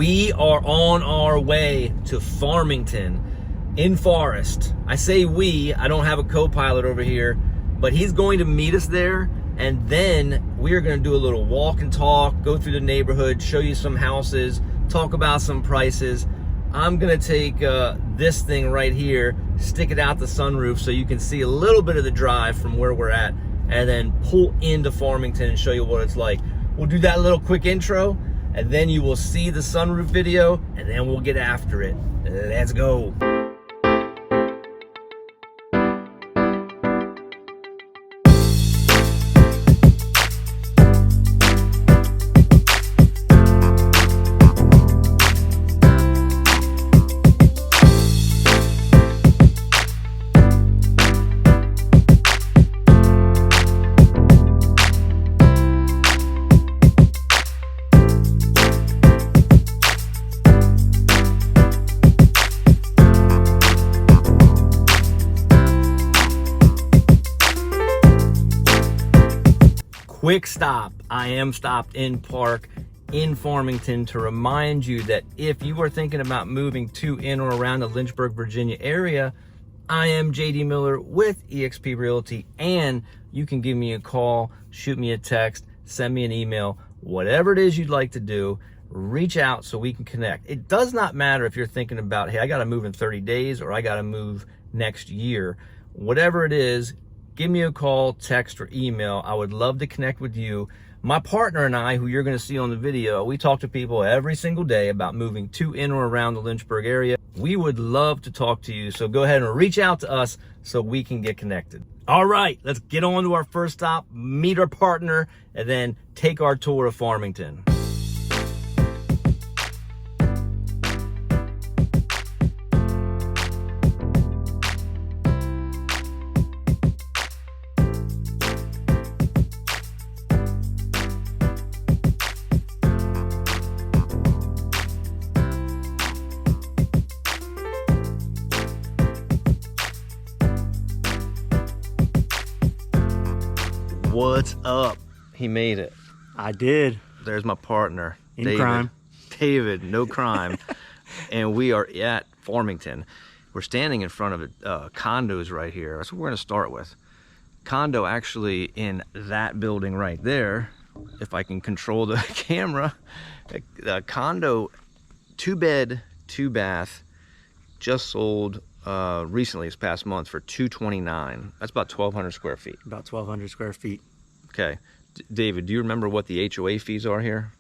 We are on our way to Farmington in Forest. I say we, I don't have a co-pilot over here, but he's going to meet us there, and then we are going to do a little walk and talk, go through the neighborhood, show you some houses, talk about some prices. I'm going to take this thing right here, stick it out the sunroof so you can see a little bit of the drive from where we're at, and then pull into Farmington and show you what it's like. We'll do that little quick intro, and then you will see the sunroof video, and then we'll get after it. Let's go. Quick stop. I am stopped in park in Farmington to remind you that if you are thinking about moving to, in, or around the Lynchburg, Virginia area, I am JD Miller with eXp Realty, and you can give me a call, shoot me a text, send me an email, whatever it is you'd like to do, reach out so we can connect. It does not matter if you're thinking about, hey, I got to move in 30 days or I got to move next year. Whatever it is, give me a call, text, or email. I would love to connect with you. My partner and I, who you're going to see on the video, we talk to people every single day about moving to, in, or around the Lynchburg area. We would love to talk to you, so go ahead and reach out to us so we can get connected. All right, let's get on to our first stop, meet our partner, and then take our tour of Farmington. What's up? He made it. I did. There's my partner. In David. crime. David, no crime. And we are at Farmington. We're standing in front of condos right here. That's what we're going to start with. Condo actually in that building right there. If I can control the camera. A condo, 2-bed, 2-bath, just sold recently this past month for $229,000. That's about 1,200 square feet. About 1,200 square feet. Okay. David, do you remember what the HOA fees are here?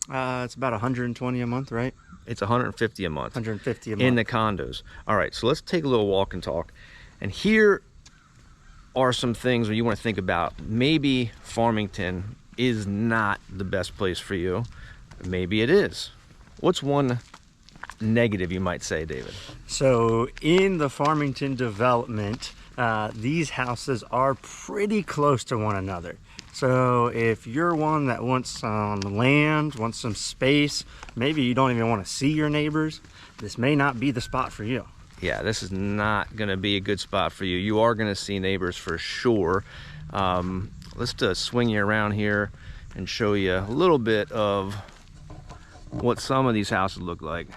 It's about 120 a month, right? It's 150 a month. 150 a month. In the condos. All right, so let's take a little walk and talk. And here are some things that you want to think about. Maybe Farmington is not the best place for you. Maybe it is. What's one negative you might say, David? So in the Farmington development, these houses are pretty close to one another. So if you're one that wants some land, wants some space, maybe you don't even want to see your neighbors, this may not be the spot for you. Yeah, this is not going to be a good spot for you. You are going to see neighbors for sure. Let's swing you around here and show you a little bit of what some of these houses look like.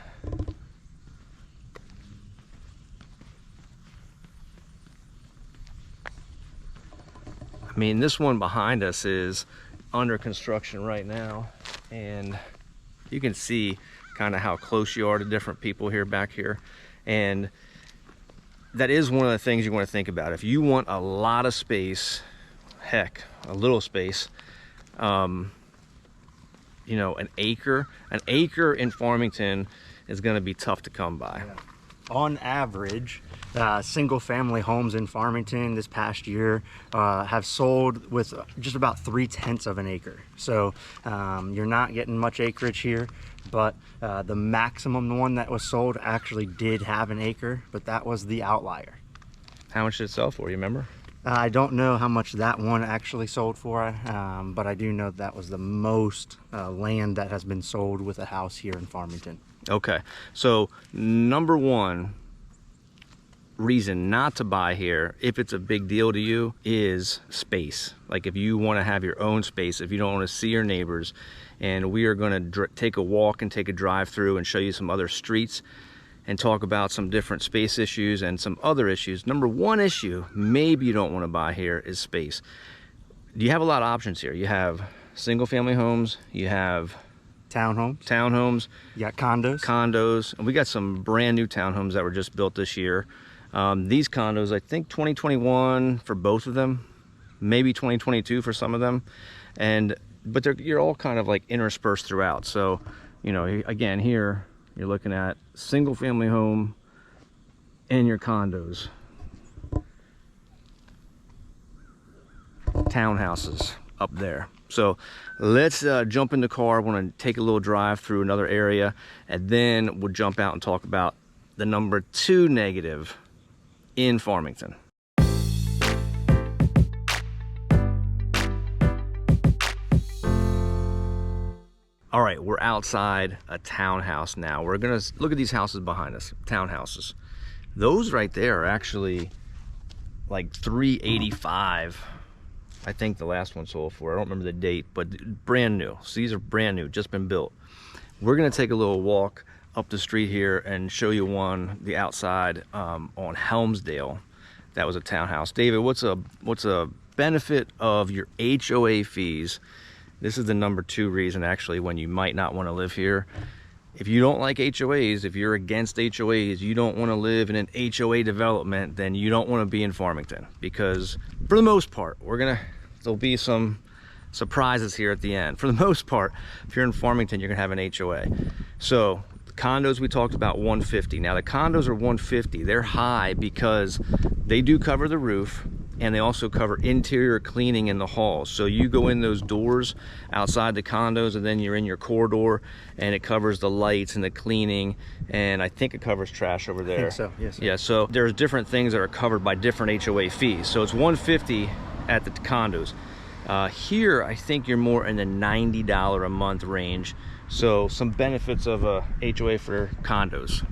I mean, this one behind us is under construction right now, and you can see kind of how close you are to different people here back here. And that is one of the things you want to think about. If you want a lot of space, heck, a little space, you know, an acre in Farmington is going to be tough to come by. Yeah. On average, single family homes in Farmington this past year have sold with just about 3/10 of an acre. So you're not getting much acreage here, but the maximum one that was sold actually did have an acre, but that was the outlier. How much did it sell for, you remember? I don't know how much that one actually sold for, but I do know that was the most land that has been sold with a house here in Farmington. Okay, so number one, reason not to buy here, if it's a big deal to you, is space. Like if you want to have your own space, if you don't want to see your neighbors. And we are going to take a walk and take a drive through and show you some other streets and talk about some different space issues and some other issues. Number one issue maybe you don't want to buy here is space. You have a lot of options here. You have single family homes, you have townhomes, you got condos, and we got some brand new townhomes that were just built this year. These condos, I think 2021 for both of them, maybe 2022 for some of them, but you're all kind of like interspersed throughout. So, you know, again, here you're looking at single family home and your condos, townhouses up there. So let's jump in the car. I want to take a little drive through another area, and then we'll jump out and talk about the number 2 negative in Farmington. All right, we're outside a townhouse now. We're gonna look at these houses behind us, townhouses. Those right there are actually like $385. I think the last one sold for, I don't remember the date, but brand new. So these are brand new, just been built. We're gonna take a little walk up the street here and show you the outside on Helmsdale. That was a townhouse. David, what's a benefit of your HOA fees? This is the number 2 reason actually when you might not want to live here. If you don't like HOAs, if you're against HOAs, you don't want to live in an HOA development, then you don't want to be in Farmington, because for the most part, there'll be some surprises here at the end. For the most part, if you're in Farmington, you're gonna have an HOA. So the condos we talked about, 150. Now the condos are 150. They're high because they do cover the roof, and they also cover interior cleaning in the halls. So you go in those doors outside the condos, and then you're in your corridor, and it covers the lights and the cleaning, and I think it covers trash over there. I think so, yes. Yeah, so there's different things that are covered by different HOA fees. So it's 150 at the condos. Here, I think you're more in the $90 a month range. So some benefits of a HOA for condos.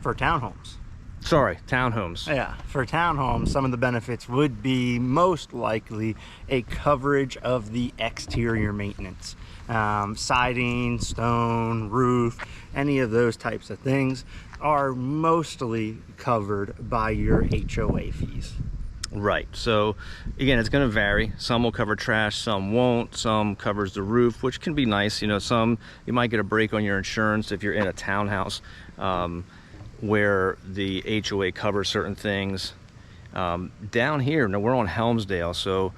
For townhomes. Sorry, townhomes. Yeah, for townhomes, some of the benefits would be most likely a coverage of the exterior maintenance. Siding, stone, roof, any of those types of things are mostly covered by your HOA fees. Right, so again, it's going to vary. Some will cover trash, some won't. Some covers the roof, which can be nice. You know, some you might get a break on your insurance if you're in a townhouse where the HOA covers certain things. Down here, now we're on Helmsdale, so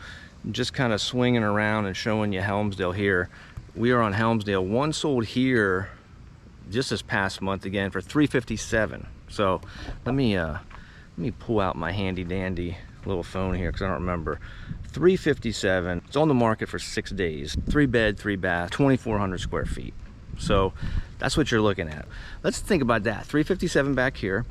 just kind of swinging around and showing you Helmsdale here. We are on Helmsdale. One sold here just this past month again for $357. So let me pull out my handy dandy little phone here because I don't remember. $357. It's on the market for 6 days. 3 bed, 3 bath, 2,400 square feet. So that's what you're looking at. Let's think about that. $357 back here.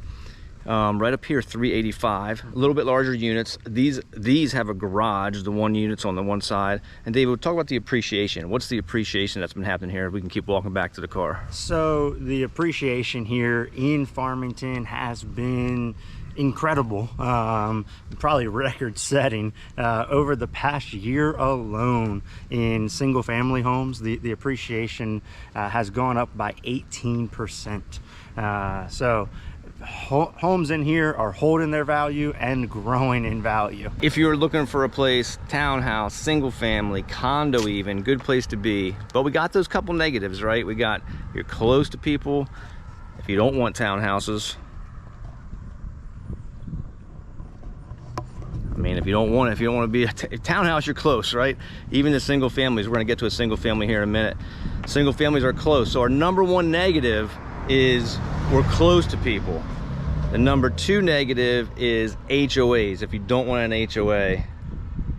Right up here, $385. A little bit larger units. These have a garage. The 1 unit's on the one side. And David, we'll talk about the appreciation. What's the appreciation that's been happening here? We can keep walking back to the car. So the appreciation here in Farmington has been incredible, probably record setting. Over the past year alone in single family homes, the appreciation has gone up by 18%. So homes in here are holding their value and growing in value. If you're looking for a place, townhouse, single family, condo even, good place to be. But we got those couple negatives, right? You're close to people. If you don't want townhouses, I mean, if you don't want to be a townhouse, you're close, right? Even the single families, we're gonna get to a single family here in a minute. Single families are close. So our number 1 negative is we're close to people. The number 2 negative is HOAs. If you don't want an HOA,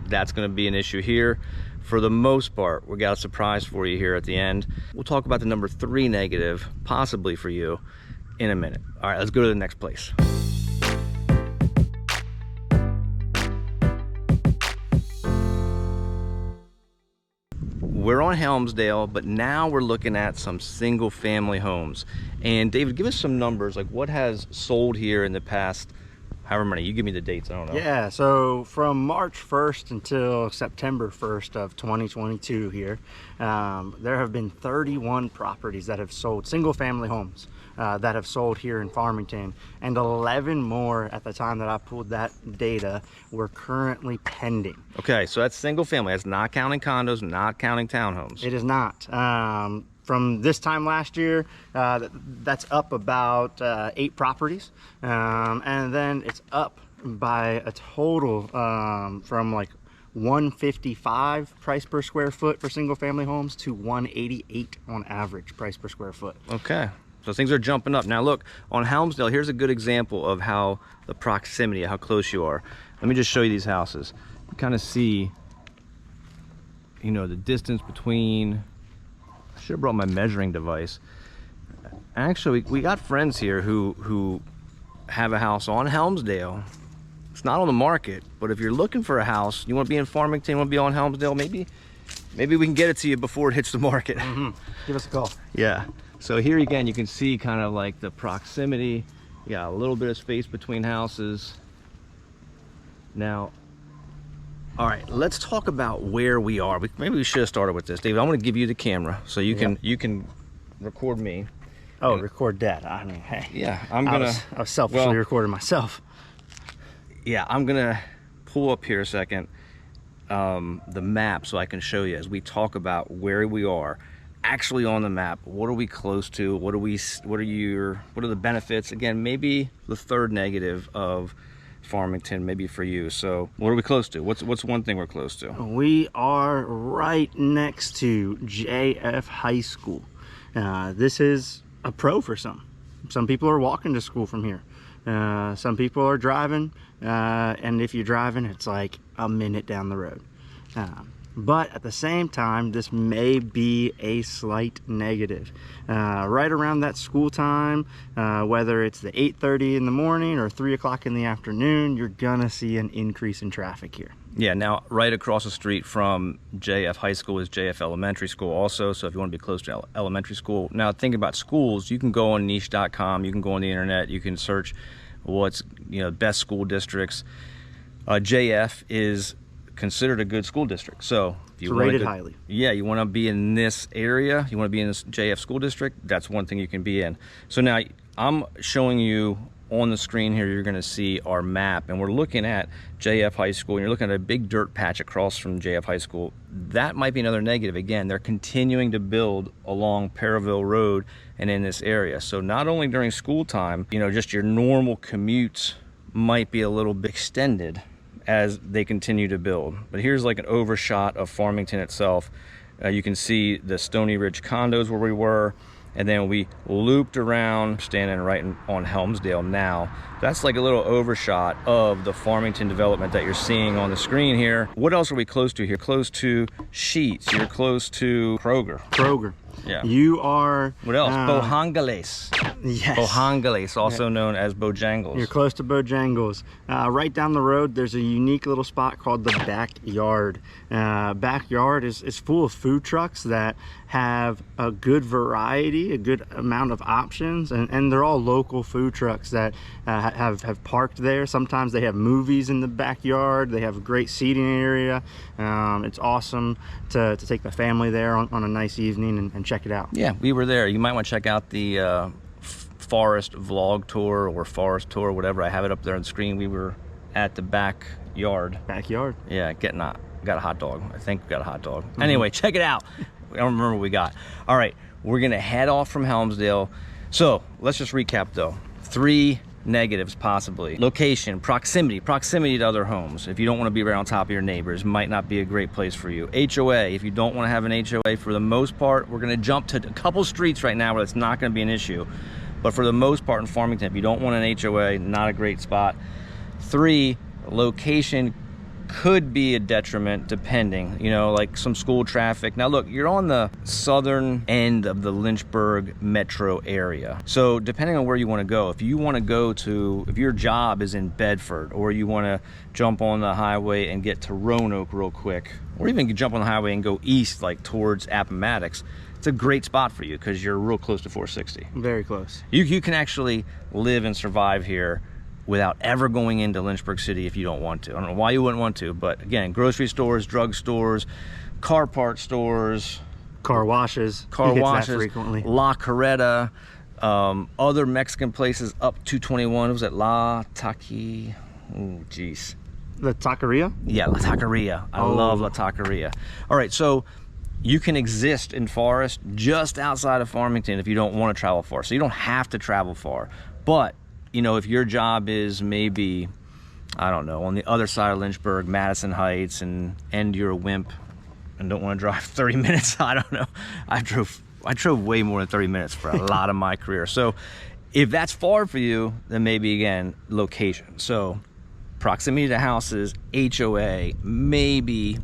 that's gonna be an issue here. For the most part, we got a surprise for you here at the end. We'll talk about the number 3 negative, possibly for you, in a minute. All right, let's go to the next place. We're on Helmsdale, but now we're looking at some single family homes. And David, give us some numbers, like what has sold here in the past however many. You give me the dates, I don't know. Yeah, so from March 1st until September 1st of 2022 here, there have been 31 properties that have sold, single family homes that have sold here in Farmington, and 11 more at the time that I pulled that data were currently pending. Okay, so that's single family. That's not counting condos, not counting townhomes. It is not. From this time last year, that's up about 8 properties, and then it's up by a total from like 155 price per square foot for single family homes to 188 on average price per square foot. Okay, so things are jumping up. Now look, on Helmsdale, here's a good example of how the proximity, how close you are. Let me just show you these houses. You kind of see, you know, the distance between. I should have brought my measuring device. Actually, we got friends here who have a house on Helmsdale. It's not on the market, but if you're looking for a house, you want to be in Farmington, you want to be on Helmsdale, maybe we can get it to you before it hits the market. Give us a call. Yeah. So here again, you can see kind of like the proximity. You got a little bit of space between houses. Now, all right, let's talk about where we are. Maybe we should have started with this. David, I'm going to give you the camera so you can record me. Oh, record that. I mean, hey. Yeah, I was selfishly recording myself. Yeah, I'm going to pull up here a second the map so I can show you as we talk about where we are actually on the map. What are we close to? What are the benefits? Again, maybe the third negative of Farmington, maybe for you. So what are we close to? What's one thing we're close to? We are right next to JF High School. This is a pro for some. Some people are walking to school from here. Some people are driving, and if you're driving, it's like a minute down the road. But at the same time, this may be a slight negative. Right around that school time, whether it's the 8:30 in the morning or 3 o'clock in the afternoon, you're gonna see an increase in traffic here. Yeah, now right across the street from JF High School is JF Elementary School also, so if you want to be close to elementary school. Now think about schools, you can go on niche.com, you can go on the internet, you can search what's, best school districts. JF is considered a good school district, so if you rated highly. Yeah, you want to be in this area, you want to be in this JF school district, that's one thing you can be in. So now I'm showing you on the screen here, you're going to see our map, and we're looking at JF High School, and you're looking at a big dirt patch across from JF High School. That might be another negative. Again, they're continuing to build along Periville Road and in this area. So not only during school time, just your normal commutes might be a little bit extended as they continue to build. But here's like an overshot of Farmington itself. You can see the Stony Ridge condos where we were, and then we looped around, standing right on Helmsdale now. That's like a little overshot of the Farmington development that you're seeing on the screen here. What else are we close to here? Close to Sheetz, you're close to Kroger. Yeah. You are... What else? Bojangles. Yes. Bojangles, also known as Bojangles. You're close to Bojangles. Right down the road, there's a unique little spot called the Backyard. Backyard is full of food trucks that have a good variety, a good amount of options, and they're all local food trucks that have parked there. Sometimes they have movies in the backyard. They have a great seating area. It's awesome to take the family there on a nice evening and check it out. Yeah, we were there. You might want to check out the forest vlog tour or forest tour, whatever. I have it up there on the screen. We were at the backyard. Yeah, got a hot dog. I think we got a hot dog. Anyway, check it out. I don't remember what we got. All right, we're gonna head off from Helmsdale. So let's just recap though. 3 negatives possibly. Location, proximity to other homes. If you don't want to be right on top of your neighbors, might not be a great place for you. HOA, if you don't want to have an HOA, for the most part, we're gonna jump to a couple streets right now where it's not gonna be an issue. But for the most part in Farmington, if you don't want an HOA, not a great spot. 3, location could be a detriment depending, like some school traffic. Now look, you're on the southern end of the Lynchburg metro area. So depending on where you want to go, if your job is in Bedford, or you want to jump on the highway and get to Roanoke real quick, or even jump on the highway and go east like towards Appomattox, it's a great spot for you because you're real close to 460. Very close. You can actually live and survive here without ever going into Lynchburg City if you don't want to. I don't know why you wouldn't want to, but again, grocery stores, drug stores, car part stores, car washes, that frequently. La Carreta, other Mexican places up 221. Was it La Taqui? Oh, geez. The taqueria? Yeah, La Taqueria. I love La Taqueria. All right, so you can exist in Forest just outside of Farmington if you don't want to travel far. So you don't have to travel far. But, you know, if your job is maybe, I don't know, on the other side of Lynchburg, Madison Heights, and you're a wimp and don't want to drive 30 minutes, I don't know. I drove way more than 30 minutes for a lot of my career. So if that's far for you, then maybe, again, location. So proximity to houses, HOA, maybe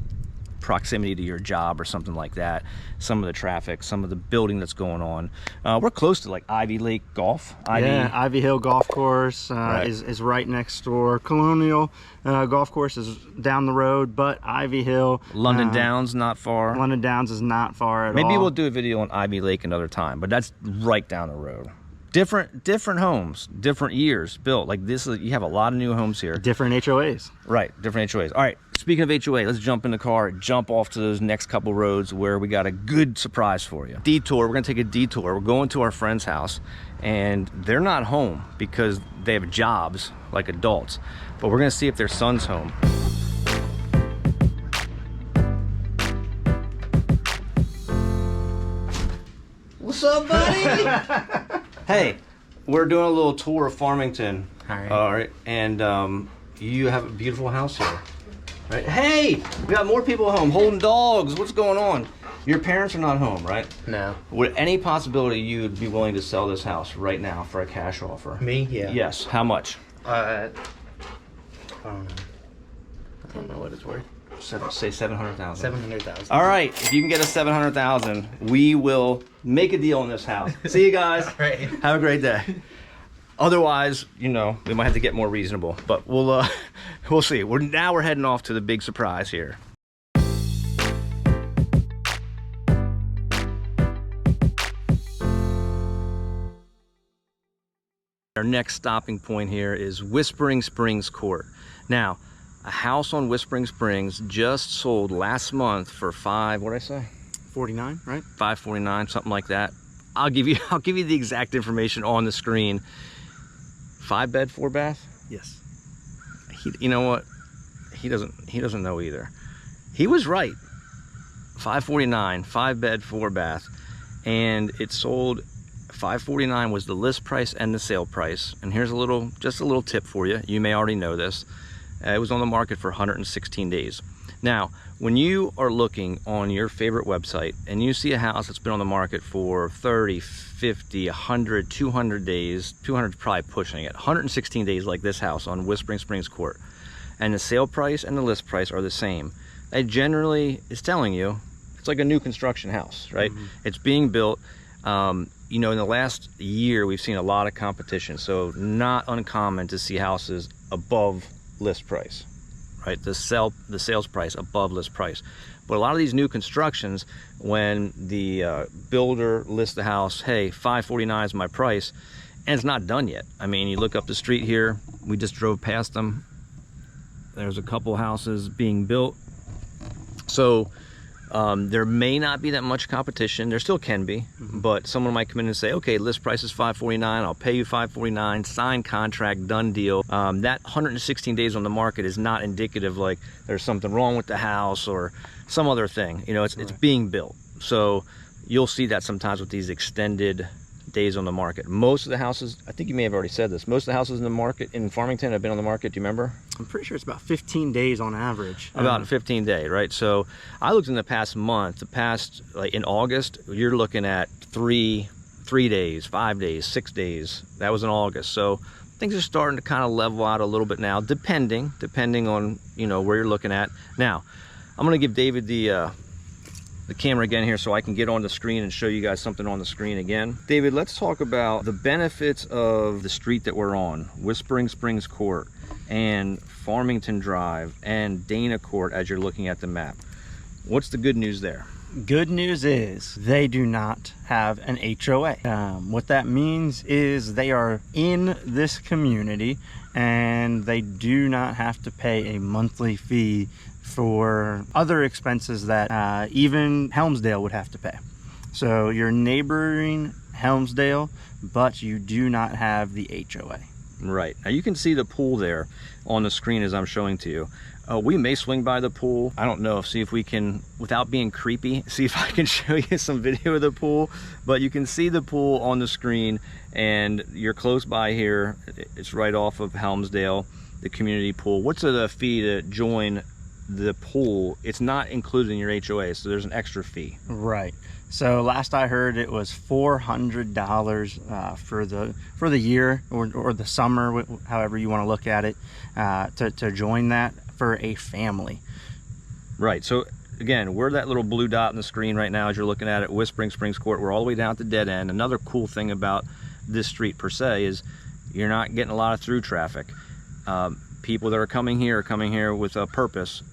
proximity to your job or something like that, some of the traffic, some of the building that's going on. We're close to like Ivy Lake Golf. Ivy Hill Golf Course Right. is right next door. Colonial Golf Course is down the road, but Ivy Hill, London Downs, not far. London Downs is not far at all. Maybe we'll do a video on Ivy Lake another time, but that's right down the road. Different homes, different years built. Like this is, you have a lot of new homes here. Different HOAs. Right, different HOAs. All right, speaking of HOA, let's jump in the car, jump off to those next couple roads where we got a good surprise for you. Detour, we're gonna take a detour. We're going to our friend's house, and they're not home because they have jobs like adults, but we're gonna see if their son's home. What's up, buddy? Hey, we're doing a little tour of Farmington. All right, and you have a beautiful house here. Right? Hey, we got more people home holding dogs. What's going on? Your parents are not home, right? No. Would any possibility you'd be willing to sell this house right now for a cash offer? Me? Yeah. Yes. How much? I don't know what it's worth. Say 700,000. 700,000. All right. If you can get us 700,000, we will make a deal on this house. See you guys. All right. Have a great day. Otherwise, you know, we might have to get more reasonable, but we'll see. We're heading off to the big surprise here. Our next stopping point here is Whispering Springs Court. Now, a house on Whispering Springs just sold last month for what did I say? 49, right? 549, something like that. I'll give you the exact information on the screen. 5 bed, 4 bath? Yes. You know what? He doesn't know either. He was right. 549, 5 bed, 4 bath, and it sold. 549 was the list price and the sale price. And here's just a little tip for you. You may already know this. It was on the market for 116 days. Now, when you are looking on your favorite website and you see a house that's been on the market for 30, 50, 100, 200 days, 200 is probably pushing it, 116 days like this house on Whispering Springs Court, and the sale price and the list price are the same, that generally is telling you it's like a new construction house, right? Mm-hmm. It's being built. You know, in the last year, we've seen a lot of competition, so not uncommon to see houses above list price, right? The sales price above list price. But a lot of these new constructions, when the builder lists the house, hey, 549 is my price, and it's not done yet. I mean, you look up the street here, we just drove past them. There's a couple houses being built. So there may not be that much competition. There still can be, but someone might come in and say, okay, list price is 549, I'll pay you 549, signed contract, done deal. That 116 days on the market is not indicative like there's something wrong with the house or some other thing. You know, it's being built. So you'll see that sometimes with these extended days on the market. Most of the houses, I think you may have already said this, most of the houses in the market in Farmington have been on the market. Do you remember? I'm pretty sure it's about 15 days on average. About 15 days, right? So I looked in the past month, like in August, you're looking at 3 days, 5 days, 6 days. That was in August. So things are starting to kind of level out a little bit now, depending on, you know, where you're looking at. Now, I'm going to give David the camera again here so I can get on the screen and show you guys something on the screen again. David, let's talk about the benefits of the street that we're on, Whispering Springs Court and Farmington Drive and Dana Court as you're looking at the map. What's the good news there? Good news is they do not have an HOA. What that means is they are in this community and they do not have to pay a monthly fee for other expenses that even Helmsdale would have to pay. So you're neighboring Helmsdale, but you do not have the HOA. Right. Now you can see the pool there on the screen as I'm showing to you. We may swing by the pool. I don't know. See if we can, without being creepy, see if I can show you some video of the pool. But you can see the pool on the screen, and you're close by here. It's right off of Helmsdale, the community pool. What's the fee to join the pool? It's not included in your HOA, so there's an extra fee. Right. So last I heard, it was $400 for the year or the summer, however you want to look at it, to join that for a family. Right. So again, we're that little blue dot on the screen right now as you're looking at it, Whispering Springs Court. We're all the way down at the dead end. Another cool thing about this street per se is you're not getting a lot of through traffic. People that are coming here with a purpose,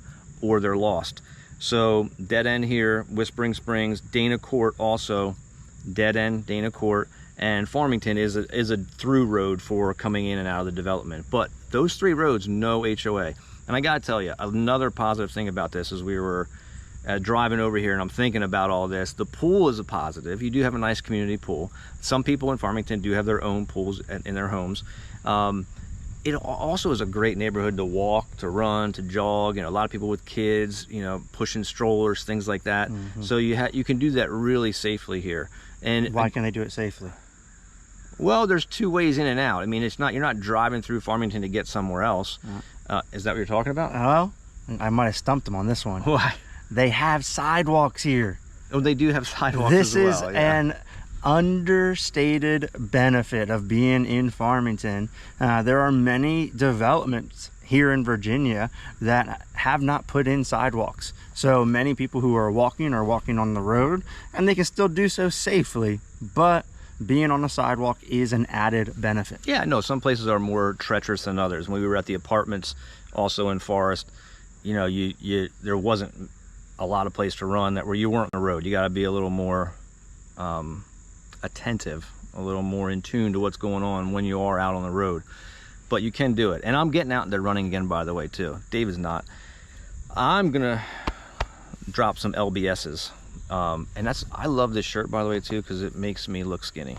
or they're lost. So dead end here, Whispering Springs, Dana Court also, dead end, Dana Court, and Farmington is a through road for coming in and out of the development. But those three roads, no HOA. And I gotta tell you, another positive thing about this is we were driving over here and I'm thinking about all this. The pool is a positive. You do have a nice community pool. Some people in Farmington do have their own pools in their homes. It also is a great neighborhood to walk, to run, to jog. You know, a lot of people with kids, you know, pushing strollers, things like that. Mm-hmm. So you can do that really safely here. And why can they do it safely? Well, there's two ways in and out. I mean, you're not driving through Farmington to get somewhere else. Is that what you're talking about? Oh, I might have stumped them on this one. Why? They have sidewalks here. Oh, they do have sidewalks This as well. is an understated benefit of being in Farmington. There are many developments here in Virginia that have not put in sidewalks. So many people who are walking on the road, and they can still do so safely, but being on the sidewalk is an added benefit. Yeah, no, some places are more treacherous than others. When we were at the apartments also in Forest, you know, there wasn't a lot of place to run where you weren't on the road. You got to be a little more attentive, a little more in tune to what's going on when you are out on the road. But you can do it. And I'm getting out there running again, by the way, too. Dave is not. I'm gonna drop some LBSs. And I love this shirt, by the way, too, because it makes me look skinny.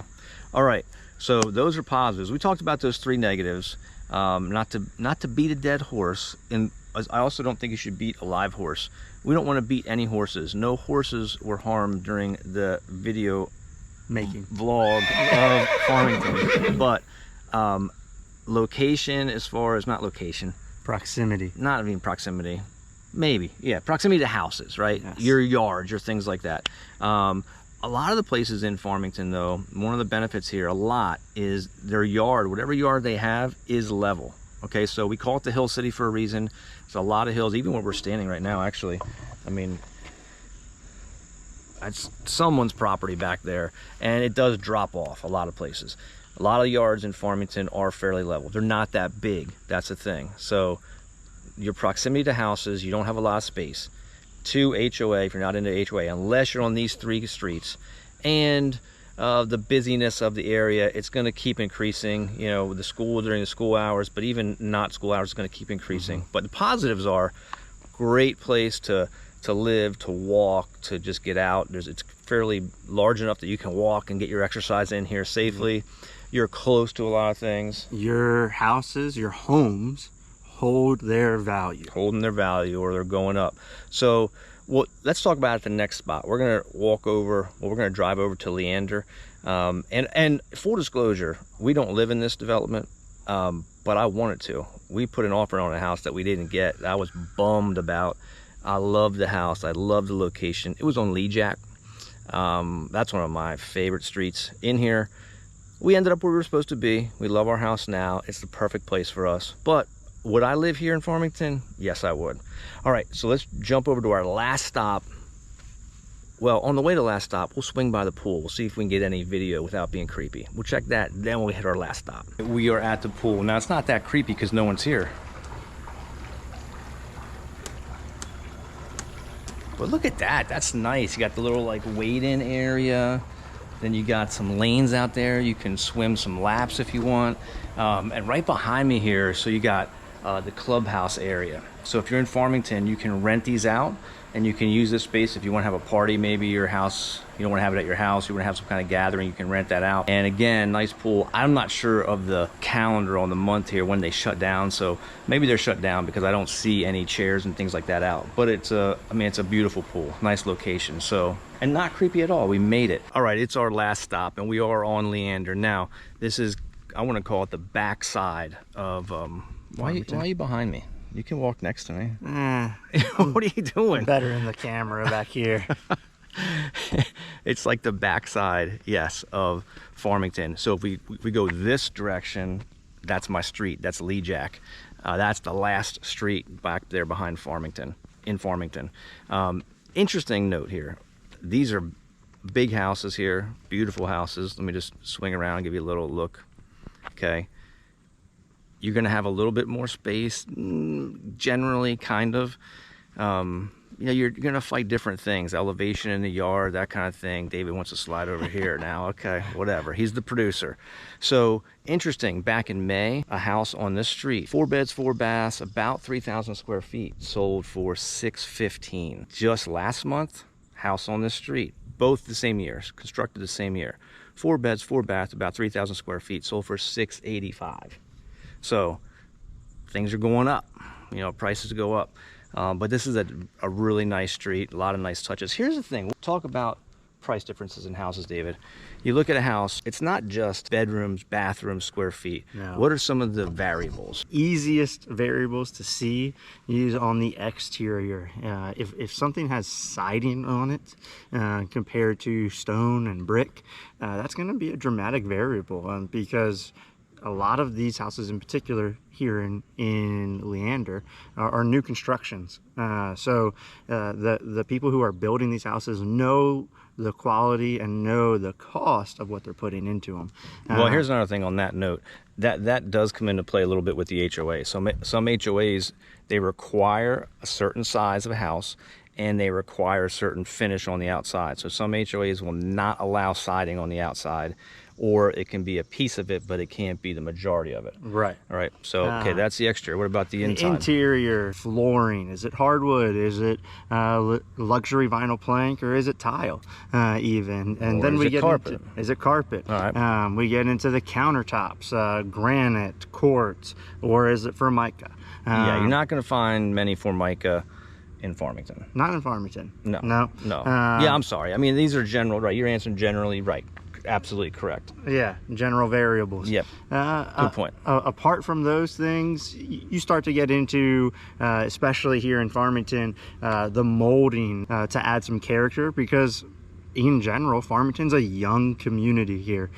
All right, so those are positives. We talked about those three negatives. Not to beat a dead horse, and I also don't think you should beat a live horse. We don't want to beat any horses. No horses were harmed during the video Making vlog of Farmington. But location, as far as not location, proximity. Not even proximity. Maybe, yeah, proximity to houses, right? Yes. Your yards, your things like that. A lot of the places in Farmington, though, one of the benefits here, a lot, is their yard, whatever yard they have, is level. Okay, so we call it the Hill City for a reason. There's a lot of hills, even where we're standing right now, actually. I mean, it's someone's property back there, and it does drop off a lot of places. A lot of yards in Farmington are fairly level. They're not that big, that's the thing. So your proximity to houses, you don't have a lot of space. 2, HOA, if you're not into HOA, unless you're on these 3 streets. And the busyness of the area, it's going to keep increasing, you know, with the school during the school hours, but even not school hours, it's going to keep increasing. But the positives are great place to live, to walk, to just get out. It's fairly large enough that you can walk and get your exercise in here safely. You're close to a lot of things. Your houses, your homes hold their value. Holding their value, or they're going up. So let's talk about it at the next spot. We're going to drive over to Leander. And full disclosure, we don't live in this development, but I wanted to. We put an offer on a house that we didn't get, that I was bummed about. I love the house. I love the location. It was on Lee Jack. That's one of my favorite streets in here. We ended up where we were supposed to be. We love our house now. It's the perfect place for us. But would I live here in Farmington? Yes, I would. All right, so let's jump over to our last stop. Well, on the way to last stop, we'll swing by the pool. We'll see if we can get any video without being creepy. We'll check that, then we'll hit our last stop. We are at the pool. Now, it's not that creepy because no one's here. But look at that, that's nice. You got the little like wade-in area. Then you got some lanes out there. You can swim some laps if you want. And right behind me here, so you got the clubhouse area. So if you're in Farmington, you can rent these out and you can use this space if you want to have a party, maybe your house, you don't want to have it at your house, you want to have some kind of gathering, you can rent that out. And again, nice pool. I'm not sure of the calendar on the month here when they shut down, so maybe they're shut down because I don't see any chairs and things like that out. But it's a, I mean, it's a beautiful pool, nice location, so, and not creepy at all. We made it. All right, it's our last stop and we are on Leander. Now, this is, I want to call it the back side of, why are you behind me? You can walk next to me. What are you doing? Better in the camera back here. It's like the backside, yes, of Farmington. So if we go this direction, that's my street. That's Lee Jack. That's the last street back there behind Farmington, in Farmington. Interesting note here. These are big houses here, beautiful houses. Let me just swing around and give you a little look. Okay. You're going to have a little bit more space, generally, kind of. You know, you're going to fight different things, elevation in the yard, that kind of thing. David wants to slide over here now. Okay, whatever. He's the producer. So, interesting, back in May, a house on this street, 4 beds, 4 baths, about 3,000 square feet, sold for $615. Just last month, house on this street, both the same years, constructed the same year. 4 beds, 4 baths, about 3,000 square feet, sold for $685. So things are going up, you know, prices go up. But this is a really nice street, a lot of nice touches. Here's the thing, we'll talk about price differences in houses, David. You look at a house, it's not just bedrooms, bathrooms, square feet. No. What are some of the variables? Easiest variables to see is on the exterior. If something has siding on it compared to stone and brick, that's going to be a dramatic variable because a lot of these houses in particular here in Leander are new constructions. So the people who are building these houses know the quality and know the cost of what they're putting into them. Well, here's another thing on that note. That does come into play a little bit with the HOA. Some HOAs, they require a certain size of a house and they require a certain finish on the outside. So some HOAs will not allow siding on the outside, or it can be a piece of it, but it can't be the majority of it. Right. All right. So, okay, that's the exterior. What about the inside? The interior flooring. Is it hardwood? Is it luxury vinyl plank? Or is it tile even? And then we get carpet. Is it carpet? All right. We get into the countertops, granite, quartz, or is it Formica? Yeah, you're not going to find many Formica in Farmington. Not in Farmington. No. No. No. Yeah, I'm sorry. I mean, these are general, right? You're answering generally, right. Absolutely correct. Yeah, general variables. Yep. Good point. Apart from those things, you start to get into, especially here in Farmington, the molding to add some character, because in general, Farmington's a young community here.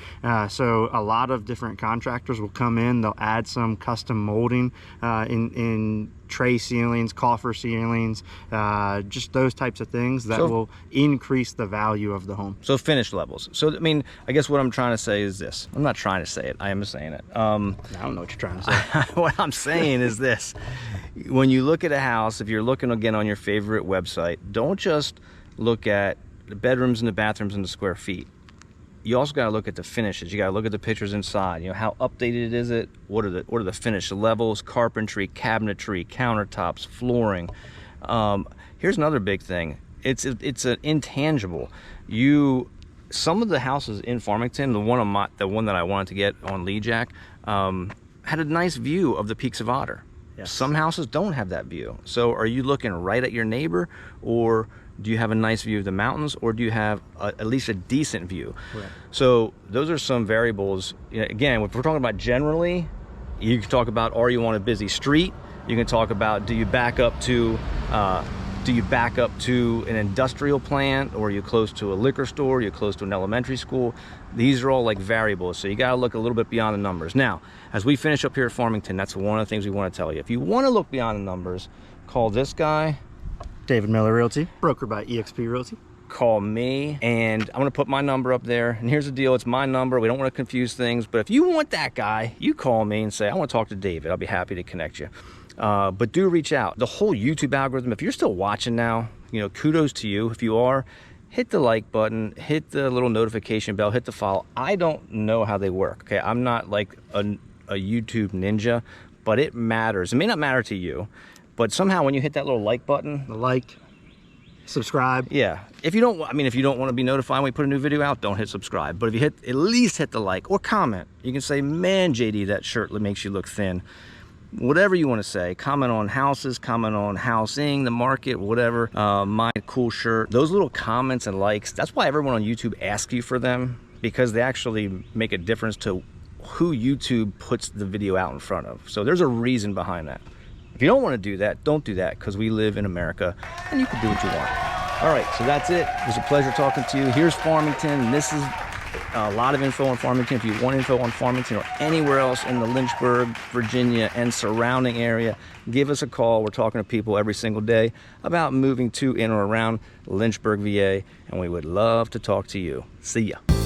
So a lot of different contractors will come in, they'll add some custom molding in tray ceilings, coffer ceilings, just those types of things that will increase the value of the home. So finish levels. So, I mean, I guess what I'm trying to say is this. I'm not trying to say it. I am saying it. I don't know what you're trying to say. What I'm saying is this. When you look at a house, if you're looking again on your favorite website, don't just look at the bedrooms and the bathrooms and the square feet. You also got to look at the finishes. You got to look at the pictures inside. You know, how updated is it? What are the finish levels? Carpentry, cabinetry, countertops, flooring. Here's another big thing. It's an intangible. Some of the houses in Farmington, the one that I wanted to get on Lee Jack, had a nice view of the Peaks of Otter. Yes. Some houses don't have that view. So are you looking right at your neighbor, or do you have a nice view of the mountains, or do you have at least a decent view? Right. So those are some variables. You know, again, if we're talking about generally, you can talk about, are you on a busy street? You can talk about, do you back up to an industrial plant, or are you close to a liquor store? Are you close to an elementary school? These are all like variables, so you got to look a little bit beyond the numbers. Now, as we finish up here at Farmington, that's one of the things we want to tell you. If you want to look beyond the numbers, call this guy, David Miller Realty, broker by eXp Realty. Call me, and I'm gonna put my number up there. And here's the deal, it's my number. We don't want to confuse things, but if you want that guy, you call me and say, I want to talk to David. I'll be happy to connect you. But do reach out. The whole YouTube algorithm, if you're still watching now, you know, kudos to you. If you are, hit the like button, hit the little notification bell, hit the follow. I don't know how they work, okay? I'm not like a YouTube ninja, but it matters. It may not matter to you, but somehow when you hit that little like button, The like, subscribe. yeah. If you don't, I mean, if you don't want to be notified when we put a new video out, don't hit subscribe. But if you at least hit the like or comment, you can say, man, JD, that shirt makes you look thin. Whatever you want to say, comment on houses, comment on housing, the market, whatever. My cool shirt. Those little comments and likes, that's why everyone on YouTube asks you for them, because they actually make a difference to who YouTube puts the video out in front of. So there's a reason behind that. If you don't want to do that, don't do that, because we live in America and you can do what you want. All right, so that's it. It was a pleasure talking to you. Here's Farmington. This is a lot of info on Farmington. If you want info on Farmington or anywhere else in the Lynchburg, Virginia and surrounding area, give us a call. We're talking to people every single day about moving to, in or around Lynchburg, VA, and we would love to talk to you. See ya.